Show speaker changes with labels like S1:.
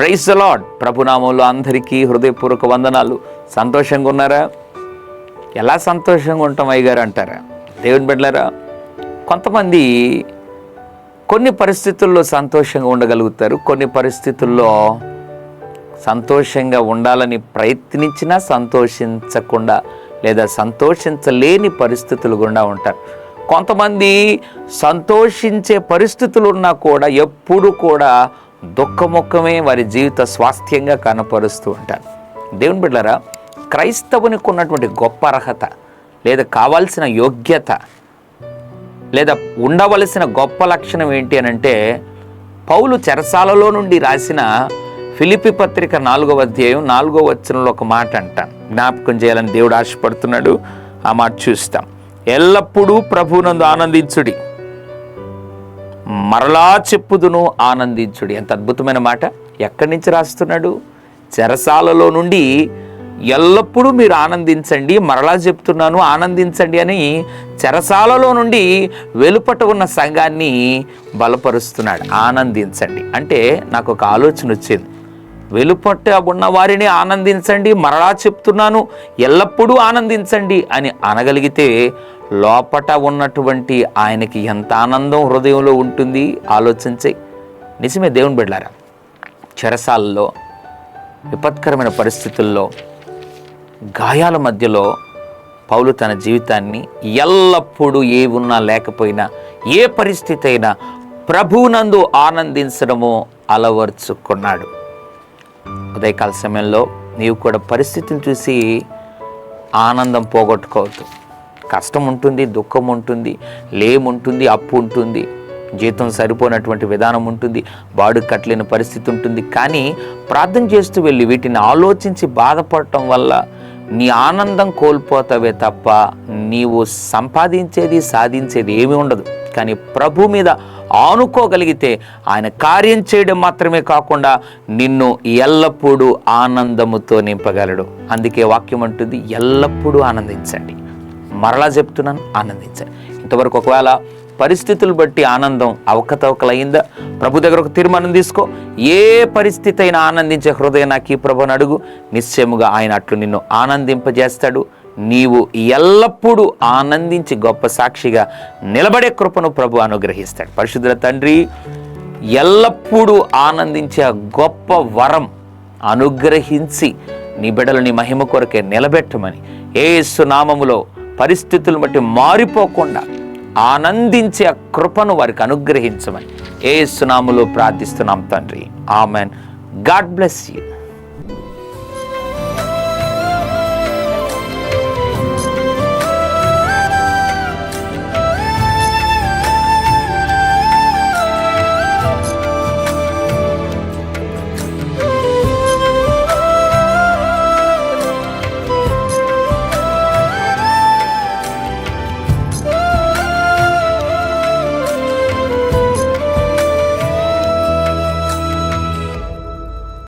S1: Praise the lord. ప్రభునామంలో అందరికీ హృదయపూర్వక వందనాలు. సంతోషంగా ఉన్నారా? ఎలా సంతోషంగా ఉంటాం అయ్యగారు అంటారా? దేవుని బిడ్డలారా, కొంతమంది కొన్ని పరిస్థితుల్లో సంతోషంగా ఉండగలుగుతారు, కొన్ని పరిస్థితుల్లో సంతోషంగా ఉండాలని ప్రయత్నించినా సంతోషించకుండా లేదా సంతోషించలేని పరిస్థితులు గుండా ఉంటారు. కొంతమంది సంతోషించే పరిస్థితులు ఉన్నా కూడా ఎప్పుడు కూడా దుఃఖముఖమే వారి జీవిత స్వాస్థ్యంగా కనపరుస్తూ ఉంటారు. దేవుని బిడ్డలారా, క్రైస్తవునికి ఉన్నటువంటి గొప్ప అర్హత లేదా కావాల్సిన యోగ్యత లేదా ఉండవలసిన గొప్ప లక్షణం ఏంటి అని అంటే, పౌలు చెరసాలలో నుండి రాసిన ఫిలిప్పీ పత్రిక 4వ అధ్యాయం 4వ వచనంలో ఒక మాట అంటాను, జ్ఞాపకం చేయాలని దేవుడు ఆశపడుతున్నాడు. ఆ మాట చూస్తాం. ఎల్లప్పుడూ ప్రభువునందు ఆనందించుడి, మరలా చెప్పుదును ఆనందించుడి. ఎంత అద్భుతమైన మాట! ఎక్కడి నుంచి రాస్తున్నాడు? చెరసాలలో నుండి ఎల్లప్పుడూ మీరు ఆనందించండి, మరలా చెప్తున్నాను ఆనందించండి అని చెరసాలలో నుండి వెలుపట ఉన్న సంఘాన్ని బలపరుస్తున్నాడు. ఆనందించండి అంటే నాకు ఒక ఆలోచన వచ్చింది. వెలుపట ఉన్న వారిని ఆనందించండి, మరలా చెప్తున్నాను ఎల్లప్పుడూ ఆనందించండి అని అనగలిగితే లోపట ఉన్నటువంటి ఆయనకి ఎంత ఆనందం హృదయంలో ఉంటుంది ఆలోచించే. నిజమే దేవుని బిడ్డలారా, చెరసాలలో విపత్కరమైన పరిస్థితుల్లో గాయాల మధ్యలో పౌలు తన జీవితాన్ని ఎల్లప్పుడూ ఏ ఉన్నా లేకపోయినా ఏ పరిస్థితి అయినా ప్రభువునందు ఆనందించడము అలవర్చుకున్నాడు. ఉదయకాల సమయంలో నీవు కూడా పరిస్థితిని చూసి ఆనందం పోగొట్టుకోవద్దు. కష్టం ఉంటుంది, దుఃఖం ఉంటుంది, లేముంటుంది, అప్పు ఉంటుంది, జీతం సరిపోయినటువంటి విధానం ఉంటుంది, బాడు కట్టలేని పరిస్థితి ఉంటుంది. కానీ ప్రార్థన చేస్తూ వెళ్ళి వీటిని ఆలోచించి బాధపడటం వల్ల నీ ఆనందం కోల్పోతావే తప్ప నీవు సంపాదించేది సాధించేది ఏమీ ఉండదు. కానీ ప్రభు మీద ఆనుకోగలిగితే ఆయన కార్యం చేయడం మాత్రమే కాకుండా నిన్ను ఎల్లప్పుడూ ఆనందముతో నింపగలడు. అందుకే వాక్యం అంటుంది, ఎల్లప్పుడూ ఆనందించండి. మరలా చెప్తున్నాను, ఆనందించండి. ఇంతవరకు ఒకవేళ పరిస్థితులు బట్టి ఆనందం అవకతవకలైందా? ప్రభు దగ్గర ఒక తీర్మానం తీసుకో. ఏ పరిస్థితి అయినా ఆనందించే హృదయం నాకు ఈ ప్రభుని అడుగు. నిశ్చయముగా ఆయన అట్లు నిన్ను ఆనందింపజేస్తాడు. నీవు ఎల్లప్పుడూ ఆనందించి గొప్ప సాక్షిగా నిలబడే కృపను ప్రభు అనుగ్రహిస్తాడు. పరిశుద్ధ తండ్రి, ఎల్లప్పుడూ ఆనందించే గొప్ప వరం అనుగ్రహించి నీ బిడ్డలు నీ మహిమ కొరకే నిలబెట్టమని యేసు నామములో పరిస్థితులను బట్టి మారిపోకుండా ఆనందించే కృపను వారికి అనుగ్రహించమని యేసు నామములో ప్రార్థిస్తున్నాం తండ్రి. ఆమెన్. God bless you.